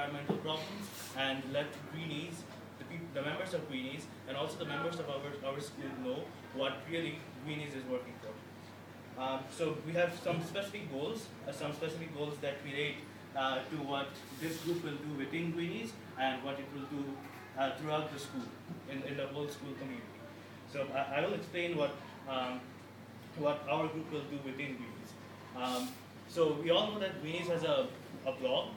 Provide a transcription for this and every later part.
environmental problems and let Greenies, the members of Greenies, and also the members of our school know what really Greenies is working for. So we have some specific goals, that relate to what this group will do within Greenies and what it will do throughout the school, in the whole school community. So I will explain what our group will do within Greenies. So we all know that Greenies has a blog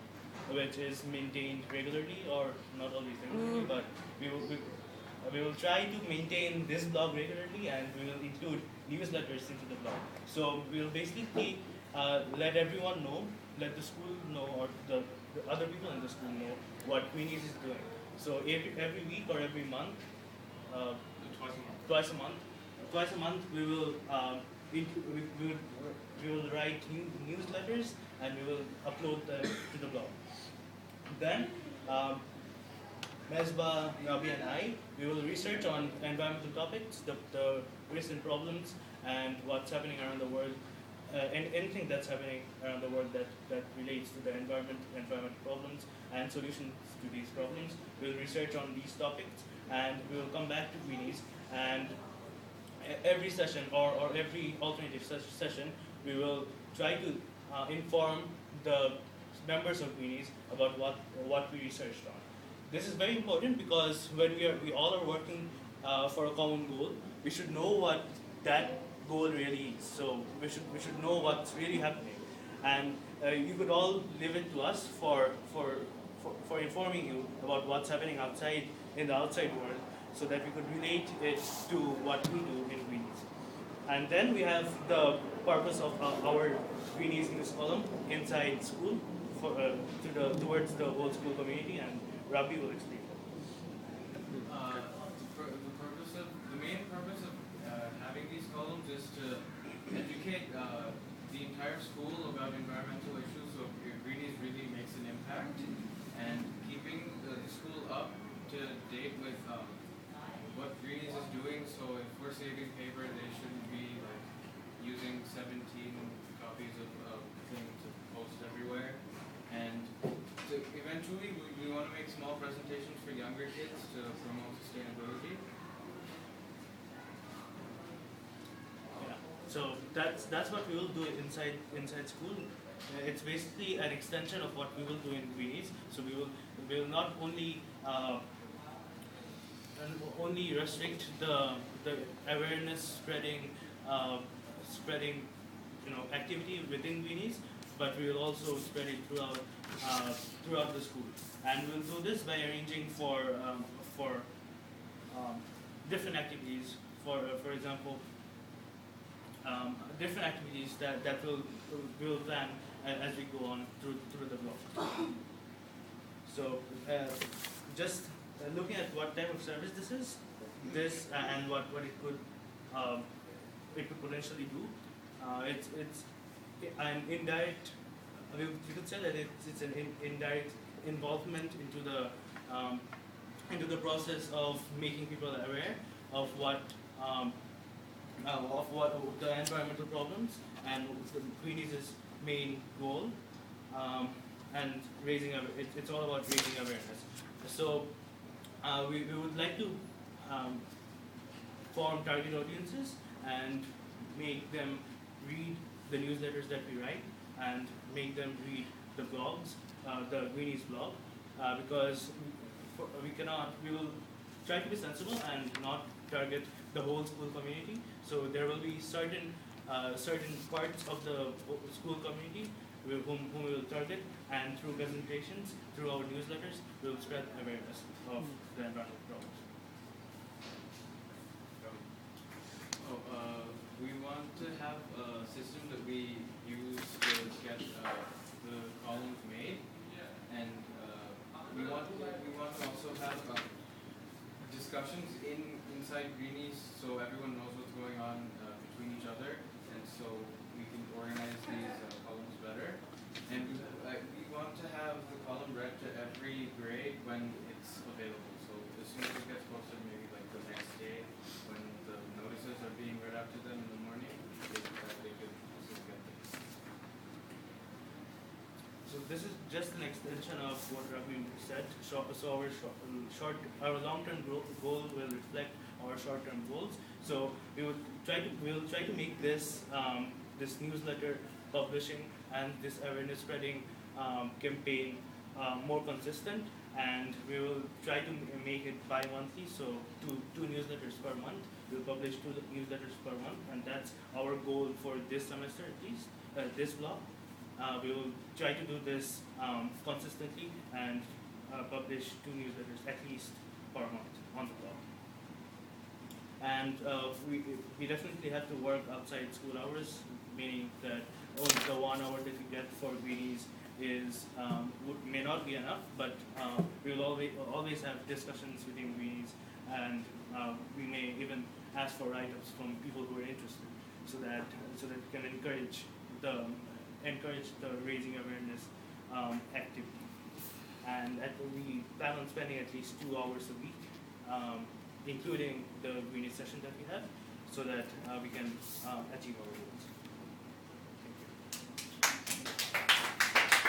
which is maintained regularly, or not always regularly, but we will try to maintain this blog regularly, and we will include newsletters into the blog. So we will basically let everyone know, let the school know, or the other people in the school know what Greenies is doing. So every week or every month, twice a month, we will we will write newsletters, and we will upload them to the blog. Then Mesbah, Rabi, and I, we will research on environmental topics, the recent problems, and what's happening around the world, and anything that's happening around the world that relates to the environmental problems and solutions to these problems. We'll research on these topics, and we will come back to Greenies, and every session, or every alternative session, we will try to inform the members of Greenies about what we researched on. This is very important because when we all are working for a common goal, we should know what that goal really is. So we should know what's really happening, and you could all leave it to us for informing you about what's happening outside, in the outside world, so that we could relate it to what we do in Greenies. And then we have the purpose of our Greenies news column inside school, towards the whole school community, and Rabi will explain. The main purpose of having these columns is to educate the entire school about environmental issues, so Greenies really makes an impact, and keeping the school up to date with what Greenies is doing. So if we're saving paper, they shouldn't be like using 17 copies of things to post everywhere. And eventually, we want to make small presentations for younger kids to promote sustainability. Yeah. So that's what we will do inside school. It's basically an extension of what we will do in Greenies. So we will not only restrict the awareness spreading activity within Greenies, but we will also spread it throughout the school. And we'll do this by arranging for different activities. For example, different activities that we'll plan as we go on through the blog. So just looking at what type of service this and what it could potentially do. It's an indirect. We could say that it's an indirect involvement into the process of making people aware of what the environmental problems and the Greenies' main goal, and raising it's all about raising awareness. So we would like to form target audiences and make them read the newsletters that we write, and make them read the blogs, the Greenies blog, because we will try to be sensible and not target the whole school community. So there will be certain parts of the school community whom we will target, and through presentations, through our newsletters, we will spread awareness of the environmental problems. We want to have a system that we use to get the columns made, and we want to also have discussions inside Greenies, so everyone knows what's going on between each other, and so we can organize these columns better. And we want to have the column read to every grade when it's available. So as soon as it gets posted, maybe like the next day when the notices are being read out to them in the morning, they could also get this. So this is just an extension of what Ravi said. So our long-term goal will reflect our short-term goals. So we will try to make this this newsletter publishing and this awareness spreading campaign more consistent, and we will try to make it bi-monthly. So two newsletters per month. We'll publish two newsletters per month, and that's our goal for this semester at least. This block. We will try to do this consistently and publish two newsletters at least per month on the blog. And we definitely have to work outside school hours, meaning that only the 1 hour that we get for greenies is may not be enough, but we will always have discussions within greenies, and we may even ask for write-ups from people who are interested, so that we can encourage the raising awareness activity. And we plan on spending at least 2 hours a week, including the greenies session that we have, so that we can achieve our goals.